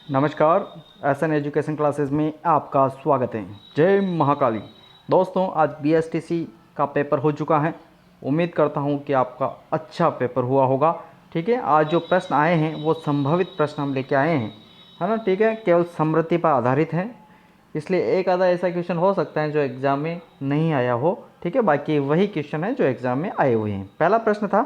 नमस्कार। SN education classes में आपका स्वागत है। जय महाकाली। दोस्तों, आज बीएसटीसी का पेपर हो चुका है। उम्मीद करता हूं कि आपका अच्छा पेपर हुआ होगा। ठीक है, आज जो प्रश्न आए हैं वो संभावित प्रश्न हम लेके आए हैं, है ना। ठीक है, केवल स्मृति पर आधारित है, इसलिए एक आधा ऐसा क्वेश्चन हो सकता है जो एग्ज़ाम में नहीं आया हो। ठीक है, बाकी वही क्वेश्चन है जो एग्ज़ाम में आए हुए हैं। पहला प्रश्न था,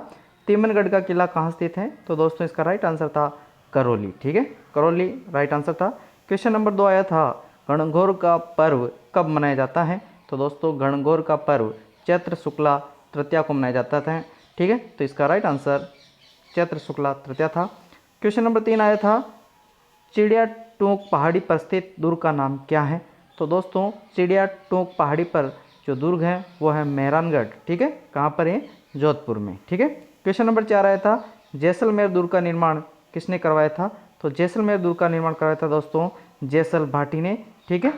तिमनगढ़ का किला कहाँ स्थित है? तो दोस्तों इसका राइट आंसर था करौली। ठीक है, करौली राइट आंसर था। क्वेश्चन नंबर 2 आया था, गणगौर का पर्व कब मनाया जाता है? तो दोस्तों गणगौर का पर्व चैत्र शुक्ला तृतीया को मनाया जाता है। ठीक है, तो इसका राइट आंसर चैत्र शुक्ला तृतीया था। क्वेश्चन नंबर 3 आया था, चिड़िया टोंक पहाड़ी पर स्थित दुर्ग का नाम क्या है? तो दोस्तों चिड़िया टोंक पहाड़ी पर जो दुर्ग है वो है मेहरानगढ़। ठीक है, कहाँ पर है? जोधपुर में। ठीक है, क्वेश्चन नंबर 4 आया था, जैसलमेर दुर्ग का निर्माण किसने करवाया था? तो जैसलमेर दुर्ग का निर्माण करवाया था दोस्तों जैसल भाटी ने। ठीक है,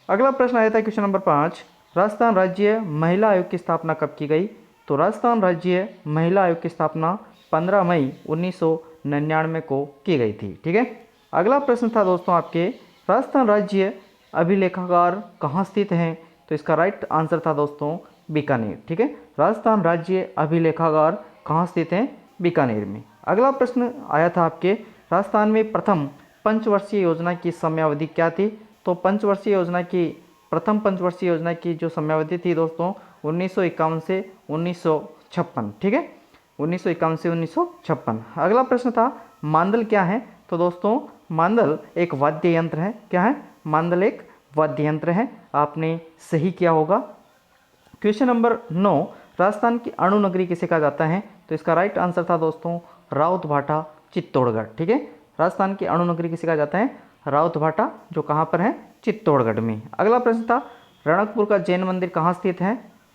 अगला प्रश्न आया था क्वेश्चन नंबर 5, राजस्थान राज्य महिला आयोग की स्थापना कब की गई? तो राजस्थान राज्य महिला आयोग की स्थापना 15 मई 1999 को की गई थी। ठीक है, अगला प्रश्न था दोस्तों आपके, राजस्थान राज्य अभिलेखागार कहाँ स्थित है? तो इसका राइट आंसर था दोस्तों बीकानेर। ठीक है, राजस्थान राज्य अभिलेखागार कहाँ स्थित है? बीकानेर में। अगला प्रश्न आया था आपके, राजस्थान में प्रथम पंचवर्षीय योजना की समयावधि क्या थी? तो पंचवर्षीय योजना की प्रथम पंचवर्षीय योजना की जो समयावधि थी दोस्तों 1951 से 1956। ठीक है, 1951 से 1956। अगला प्रश्न था, मांदल क्या है? तो दोस्तों मांदल एक वाद्य यंत्र है। क्या है? मांदल एक वाद्य यंत्र है। आपने सही किया होगा। क्वेश्चन नंबर 9, राजस्थान की अणु नगरी किसे कहा जाता है? तो इसका राइट आंसर था दोस्तों राउतभाटा चित्तौड़गढ़। ठीक है, राजस्थान की अणु नगरी किसे कहा जाता है? राउतभाटा, जो कहाँ पर है? चित्तौड़गढ़ में। अगला प्रश्न था, रणकपुर का जैन मंदिर कहाँ स्थित है?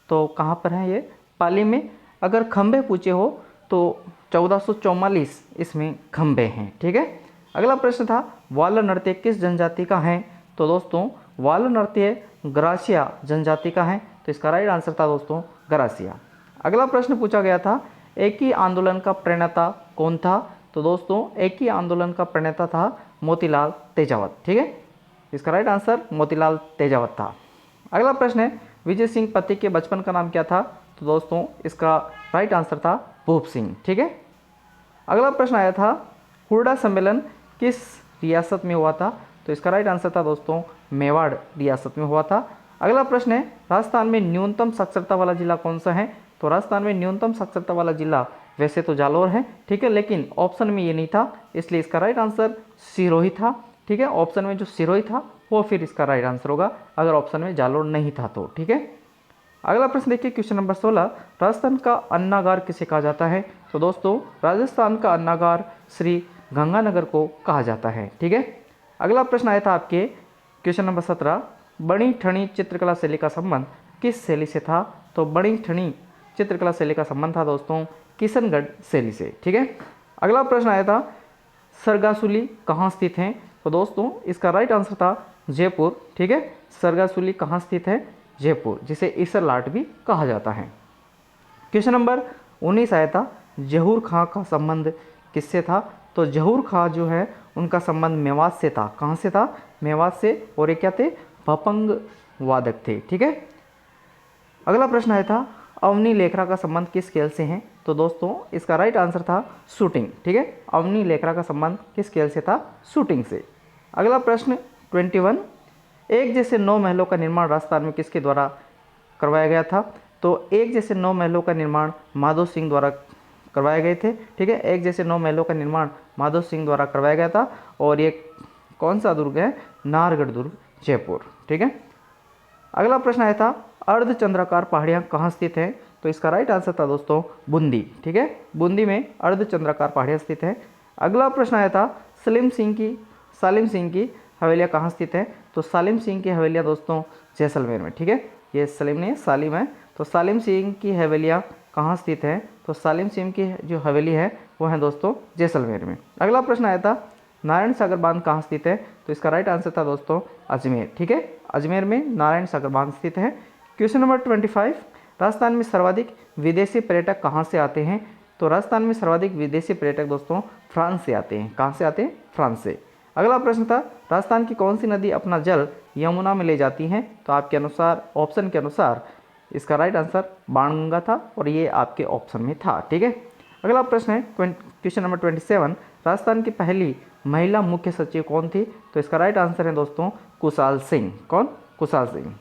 तो कहाँ पर है ये? पाली में। अगर खंबे पूछे हो तो 1444 इसमें खंबे हैं। ठीक है, अगला प्रश्न था, वाल नृत्य किस जनजाति का है? तो दोस्तों वाल नृत्य ग्रासिया जनजाति का है। तो इसका राइट आंसर था दोस्तों ग्रासिया। अगला प्रश्न पूछा गया था, एक ही आंदोलन का प्रणेता कौन था? तो दोस्तों एक ही आंदोलन का प्रणेता था मोतीलाल तेजावत। ठीक है, इसका राइट आंसर मोतीलाल तेजावत था। अगला प्रश्न है, विजय सिंह पति के बचपन का नाम क्या था? तो दोस्तों इसका राइट आंसर था भूप सिंह। ठीक है, अगला प्रश्न आया था, हुरडा सम्मेलन किस रियासत में हुआ था? तो इसका राइट आंसर था दोस्तों मेवाड़ रियासत में हुआ था। अगला प्रश्न है, राजस्थान में न्यूनतम साक्षरता वाला जिला कौन सा है? तो राजस्थान में न्यूनतम साक्षरता वाला जिला वैसे तो जालोर है। ठीक है, लेकिन ऑप्शन में ये नहीं था, इसलिए इसका राइट आंसर सिरोही था। ठीक है, ऑप्शन में जो सिरोही था वो फिर इसका राइट आंसर होगा, अगर ऑप्शन में जालोर नहीं था तो। ठीक है, अगला प्रश्न देखिए क्वेश्चन नंबर 16, राजस्थान का अन्नागार किसे कहा जाता है? तो दोस्तों राजस्थान का अन्नागार श्री गंगानगर को कहा जाता है। ठीक है, अगला प्रश्न आया था आपके क्वेश्चन नंबर 17, बणी ठणी चित्रकला शैली का संबंध किस शैली से था? तो बणी ठणी चित्रकला शैली का संबंध था दोस्तों किशनगढ़ शैली से। ठीक है, अगला प्रश्न आया था, सरगासुली कहाँ स्थित है? तो दोस्तों इसका राइट आंसर था जयपुर। ठीक है, सरगासुली कहाँ स्थित है? जयपुर, जिसे ईसरलाट भी कहा जाता है। क्वेश्चन नंबर 19 आया था, जहूर खां का संबंध किससे था? तो जहूर खां जो है उनका संबंध मेवात से था। कहाँ से था? मेवात से। और ये क्या थे? भपंग वादक थे। ठीक है, अगला प्रश्न आया था, अवनी लेखरा का संबंध किस खेल से है? तो दोस्तों इसका राइट आंसर था शूटिंग। ठीक है, अवनी लेखरा का संबंध किस खेल से था? शूटिंग से। अगला प्रश्न 21, एक जैसे 9 महलों का निर्माण राजस्थान में किसके द्वारा करवाया गया था? तो एक जैसे 9 महलों का निर्माण माधो सिंह द्वारा करवाए गए थे। ठीक है, एक जैसे 9 महलों का निर्माण माधो सिंह द्वारा करवाया गया था। और ये कौन सा दुर्ग है? नाहरगढ़ दुर्ग, जयपुर। ठीक है, अगला प्रश्न आया था, अर्धचंद्राकार पहाड़ियाँ कहाँ स्थित हैं? तो इसका राइट आंसर था दोस्तों बूंदी। ठीक है, बूंदी में अर्धचंद्राकार पहाड़ियाँ स्थित हैं। अगला प्रश्न आया था, सालिम सिंह की हवेलियाँ कहाँ स्थित हैं? तो सालिम सिंह की हवेलियाँ दोस्तों जैसलमेर में। ठीक है, ये सलीम नहीं सालिम है। तो सालिम सिंह की हवेलियाँ कहाँ स्थित हैं? तो सालिम सिंह की जो हवेली है वो है दोस्तों जैसलमेर में। अगला प्रश्न आया था, नारायण सागर बांध कहाँ स्थित है? तो इसका राइट आंसर था दोस्तों अजमेर। ठीक है, अजमेर में नारायण सागर बांध स्थित है। क्वेश्चन नंबर 25, राजस्थान में सर्वाधिक विदेशी पर्यटक कहाँ से आते हैं? तो राजस्थान में सर्वाधिक विदेशी पर्यटक दोस्तों फ्रांस से आते हैं। कहाँ से आते हैं? फ्रांस से। अगला प्रश्न था राजस्थान की कौन सी नदी अपना जल यमुना में ले जाती है? तो आपके अनुसार ऑप्शन के अनुसार इसका राइट आंसर बाणगंगा था और ये आपके ऑप्शन में था। ठीक है, अगला प्रश्न है क्वेश्चन नंबर 27, राजस्थान की पहली महिला मुख्य सचिव कौन थी? तो इसका राइट आंसर है दोस्तों कुशाल सिंह। कौन? कुशाल सिंह।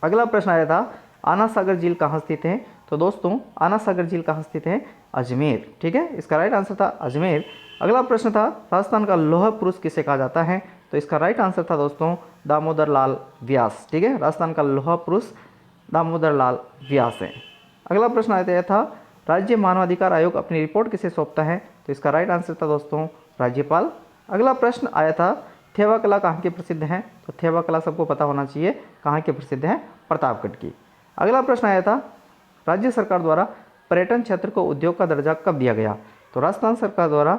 अगला प्रश्न आया था आना सागर झील कहाँ स्थित है? तो दोस्तों आना सागर झील कहाँ स्थित है? अजमेर। ठीक है, इसका राइट आंसर था अजमेर। अगला प्रश्न था राजस्थान का लौह पुरुष किसे कहा जाता है? तो इसका राइट आंसर था दोस्तों दामोदर लाल व्यास। ठीक है, राजस्थान का लौह पुरुष दामोदर लाल व्यास है। अगला प्रश्न आया था राज्य मानवाधिकार आयोग अपनी रिपोर्ट किसे सौंपता है? तो इसका राइट आंसर था दोस्तों राज्यपाल। अगला प्रश्न आया था थेवा कला कहाँ की प्रसिद्ध है? तो थेवा कला सबको पता होना चाहिए कहाँ की प्रसिद्ध है? प्रतापगढ़ की। अगला प्रश्न आया था राज्य सरकार द्वारा पर्यटन क्षेत्र को उद्योग का दर्जा कब दिया गया? तो राजस्थान सरकार द्वारा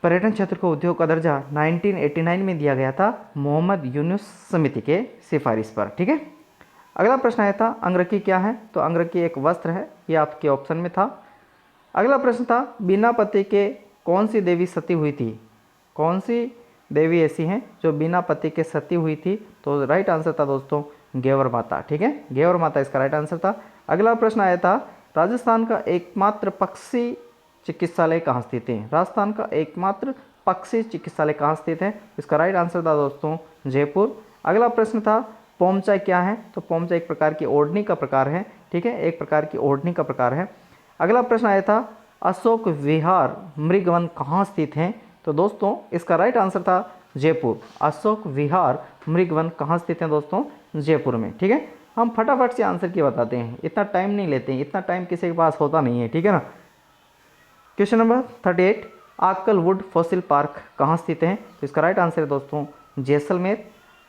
पर्यटन क्षेत्र को उद्योग का दर्जा 1989 में दिया गया था मोहम्मद यूनुस समिति के सिफारिश पर। ठीक है, अगला प्रश्न आया था अंगरखी क्या है? तो अंगरखी एक वस्त्र है, ये आपके ऑप्शन में था। अगला प्रश्न था बिना पति के कौन सी देवी सती हुई थी? कौन सी देवी ऐसी हैं जो बिना पति के सती हुई थी? तो राइट आंसर था दोस्तों गेवर माता। ठीक है, गेवर माता इसका राइट आंसर था। अगला प्रश्न आया था राजस्थान का एकमात्र पक्षी चिकित्सालय कहाँ स्थित है? राजस्थान का एकमात्र पक्षी चिकित्सालय कहाँ स्थित है? इसका राइट आंसर था दोस्तों जयपुर। अगला प्रश्न था पोमचा क्या है? तो पोमचा एक प्रकार की ओढ़नी का प्रकार है। ठीक है, एक प्रकार की ओढ़नी का प्रकार है। अगला प्रश्न आया था अशोक विहार मृगवन कहाँ स्थित हैं? तो दोस्तों इसका राइट आंसर था जयपुर। अशोक विहार मृगवन कहाँ स्थित हैं दोस्तों? जयपुर में। ठीक है, हम फटाफट से आंसर की बताते हैं, इतना टाइम नहीं लेते हैं, इतना टाइम किसी के पास होता नहीं है। ठीक है ना। Question number 38 Akal wood fossil park कहाँ स्थित है? तो इसका राइट आंसर है दोस्तों जैसलमेर।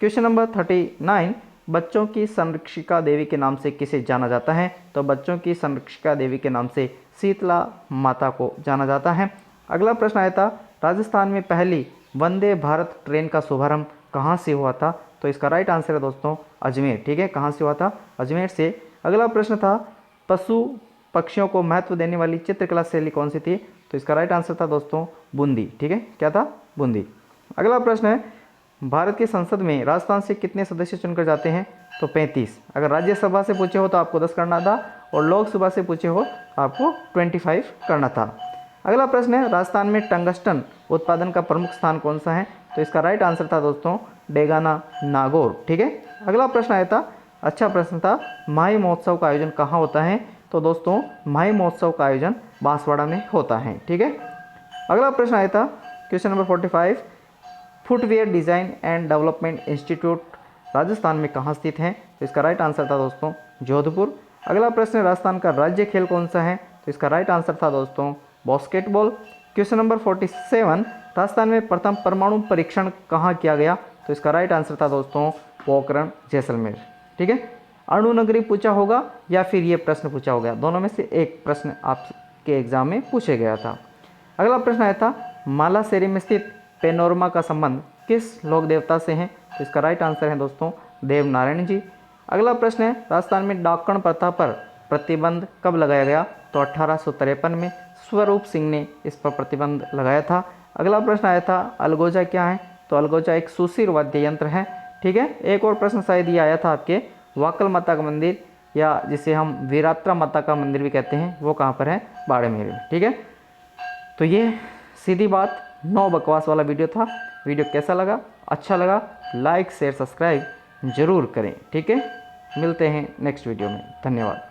क्वेश्चन नंबर 39 बच्चों की संरक्षिका देवी के नाम से किसे जाना जाता है? तो बच्चों की संरक्षिका देवी के नाम से शीतला माता को जाना जाता है। अगला प्रश्न आया था राजस्थान में पहली वंदे भारत ट्रेन का शुभारंभ कहाँ से हुआ था? तो इसका राइट आंसर है दोस्तों अजमेर। ठीक है, कहाँ से हुआ था? अजमेर से। अगला प्रश्न था पशु पक्षियों को महत्व देने वाली चित्रकला शैली कौन सी थी? तो इसका राइट आंसर था दोस्तों बूंदी। ठीक है, क्या था? बूंदी। अगला प्रश्न है भारत की संसद में राजस्थान से कितने सदस्य चुनकर जाते हैं? तो 35। अगर राज्यसभा से पूछे हो तो आपको 10 करना था और लोकसभा से पूछे हो तो आपको 25 करना था। अगला प्रश्न है राजस्थान में टंगस्टन उत्पादन का प्रमुख स्थान कौन सा है? तो इसका राइट आंसर था दोस्तों डेगाना नागौर। ठीक है, अगला प्रश्न आया था अच्छा प्रश्न था माही महोत्सव का आयोजन कहाँ होता है? तो दोस्तों माही महोत्सव का आयोजन बांसवाड़ा में होता है। ठीक है, अगला प्रश्न आया था question number 45 footwear design and development institute Rajasthan में कहाँ स्थित है? तो इसका राइट आंसर था दोस्तों जोधपुर। अगला प्रश्न राजस्थान का राज्य खेल कौन सा है? तो इसका राइट आंसर था दोस्तों बास्केटबॉल। क्वेश्चन नंबर 47 राजस्थान में प्रथम परमाणु परीक्षण कहाँ किया गया? तो इसका राइट आंसर था दोस्तों पोखरण जैसलमेर। ठीक है, अणु नगरी पूछा होगा या फिर ये प्रश्न पूछा होगा, दोनों में से एक प्रश्न आपके एग्जाम में पूछे गया था। अगला प्रश्न आया था मालासेरी में स्थित पेनोरमा का संबंध किस लोक देवता से है? तो इसका राइट आंसर है दोस्तों देवनारायण जी। अगला प्रश्न है राजस्थान में डाकण प्रथा पर प्रतिबंध कब लगाया गया? तो 1853 में स्वरूप सिंह ने इस पर प्रतिबंध लगाया था। अगला प्रश्न आया था अलगोजा क्या है? तो अलगोजा एक सुशीर वाद्य यंत्र है। ठीक है, एक और प्रश्न शायद ये आया था आपके वाकल माता का मंदिर या जिसे हम वीरात्रा माता का मंदिर भी कहते हैं वो कहाँ पर है? बाड़मेर में। ठीक है, तो ये सीधी बात 9 बकवास वाला वीडियो था। वीडियो कैसा लगा? अच्छा लगा लाइक शेयर सब्सक्राइब जरूर करें। ठीक है, मिलते हैं नेक्स्ट वीडियो में। धन्यवाद।